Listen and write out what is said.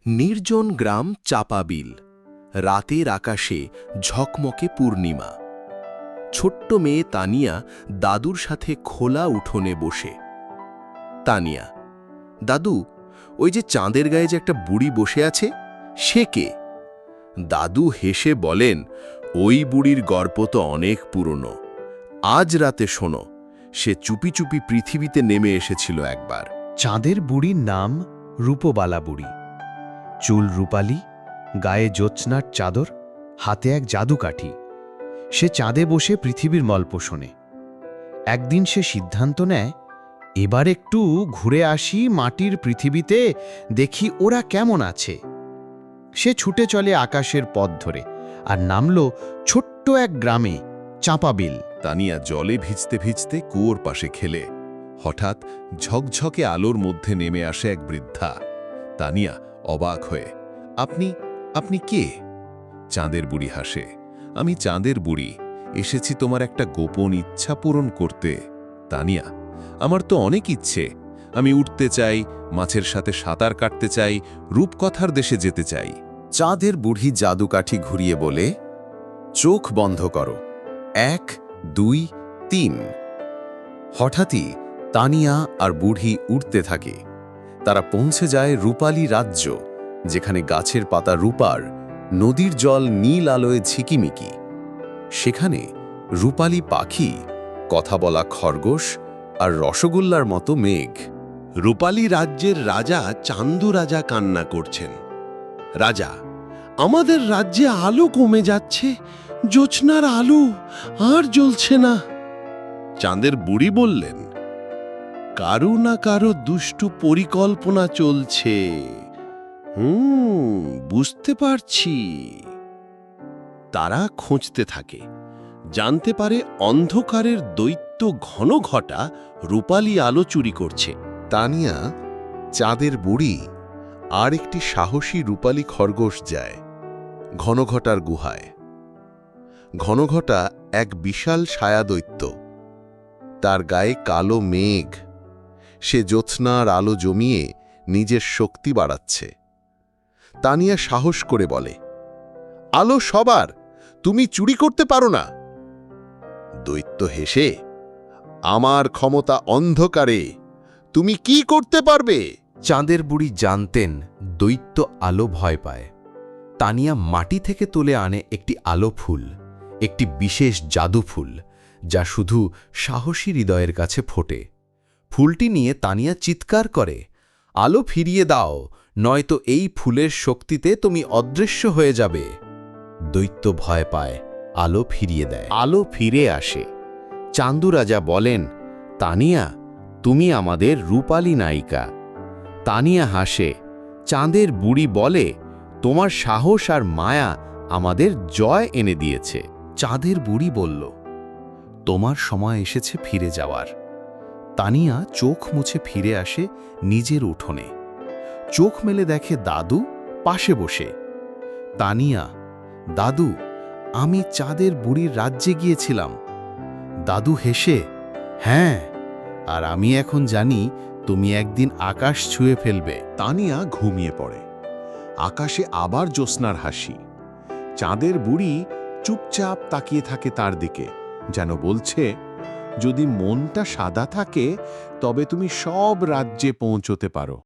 নির্জন গ্রাম চাপাবিল। রাতের আকাশে ঝকমকে পূর্ণিমা। ছোট্ট মেয়ে তানিয়া দাদুর সাথে খোলা উঠোনে বসে। তানিয়া, দাদু, ওই যে চাঁদের গায়ে যে একটা বুড়ি বসে আছে, সে কে? দাদু হেসে বলেন, ওই বুড়ির গল্প তো অনেক পুরনো। আজ রাতে শোনো, সে চুপি চুপি পৃথিবীতে নেমে এসেছিল একবার। চাঁদের বুড়ির নাম রূপবালা বুড়ি। চুল রূপালি, গায়ে জ্যোৎস্নার চাদর, হাতে এক জাদুকাঠি। সে চাঁদে বসে পৃথিবীর গল্প শোনে। একদিন সে সিদ্ধান্ত নেয়, এবার একটু ঘুরে আসি মাটির পৃথিবীতে, দেখি ওরা কেমন আছে। সে ছুটে চলে আকাশের পথ ধরে আর নামল ছোট্ট এক গ্রামে, চাঁপাবিল। তানিয়া জলে ভিজতে ভিজতে কুয়োর পাশে খেলে। হঠাৎ ঝকঝকে আলোর মধ্যে নেমে আসে এক বৃদ্ধা। তানিয়া অবাক হয়ে, আপনি আপনি কে? চাঁদের বুড়ি হাসে, আমি চাঁদের বুড়ি, এসেছি তোমার একটা গোপন ইচ্ছা পূরণ করতে। তানিয়া, আমার তো অনেক ইচ্ছে। আমি উঠতে চাই, মাছের সাথে সাঁতার কাটতে চাই, রূপকথার দেশে যেতে চাই। চাঁদের বুড়ি জাদুকাঠি ঘুরিয়ে বলে, চোখ বন্ধ করো, 1, 2, 3। হঠাৎই তানিয়া আর বুড়ি উঠতে থাকে। তারা পৌঁছে যায় রূপালী রাজ্য, যেখানে গাছের পাতা রূপার, নদীর জল নীল আলোয় ঝিকিমিকি। সেখানে রূপালী পাখি, কথা বলা খরগোশ আর রসগোল্লার মতো মেঘ। রূপালী রাজ্যের রাজা চান্দু রাজা কান্না করছেন। রাজা, আমাদের রাজ্যে আলো কমে যাচ্ছে, জ্যোৎস্নার আলো আর জ্বলছে না। চাঁদের বুড়ি বললেন, কারো না কারো দুষ্টু পরিকল্পনা চলছে। বুঝতে পারছি। তারা খুঁজতে থাকে, জানতে পারে অন্ধকারের দৈত্য ঘনঘটা রূপালী আলো চুরি করছে। তানিয়া, চাঁদের বুড়ি আর একটি সাহসী রূপালী খরগোশ যায় ঘনঘটার গুহায়। ঘনঘটা এক বিশাল ছায়াদৈত্য। তার গায়ে কালো মেঘ। সে জ্যোৎস্নার আলো জমিয়ে নিজের শক্তি বাড়াচ্ছে। তানিয়া সাহস করে বলে, আলো সবার, তুমি চুরি করতে পারো না। দৈত্য হেসে, আমার ক্ষমতা অন্ধকারে, তুমি কি করতে পারবে? চাঁদের বুড়ি জানতেন দৈত্য আলো ভয় পায়। তানিয়া মাটি থেকে তুলে আনে একটি আলো ফুল, একটি বিশেষ জাদু ফুল, যা শুধু সাহসী হৃদয়ের কাছে ফোটে। ফুলটি নিয়ে তানিয়া চিৎকার করে, আলো ফিরিয়ে দাও, নয়তো এই ফুলের শক্তিতে তুমি অদৃশ্য হয়ে যাবে। দৈত্য ভয় পায়, আলো ফিরিয়ে দেয়। আলো ফিরে আসে। চান্দু রাজা বলেন, তানিয়া, তুমি আমাদের রূপালী নায়িকা। তানিয়া হাসে। চাঁদের বুড়ি বলে, তোমার সাহস আর মায়া আমাদের জয় এনে দিয়েছে। চাঁদের বুড়ি বলল, তোমার সময় এসেছে ফিরে যাওয়ার। তানিয়া চোখ মুছে ফিরে আসে নিজের উঠোনে। চোখ মেলে দেখে দাদু পাশে বসে। তানিয়া, দাদু, আমি চাঁদের বুড়ির রাজ্যে গিয়েছিলাম। দাদু হেসে, হ্যাঁ, আর আমি এখন জানি তুমি একদিন আকাশ ছুঁয়ে ফেলবে। তানিয়া ঘুমিয়ে পড়ে। আকাশে আবার জ্যোৎস্নার হাসি। চাঁদের বুড়ি চুপচাপ তাকিয়ে থাকে তার দিকে, যেন বলছে, যদি মনটা সাদা থাকে তবে তুমি সব রাজ্যে পৌঁছতে পারো।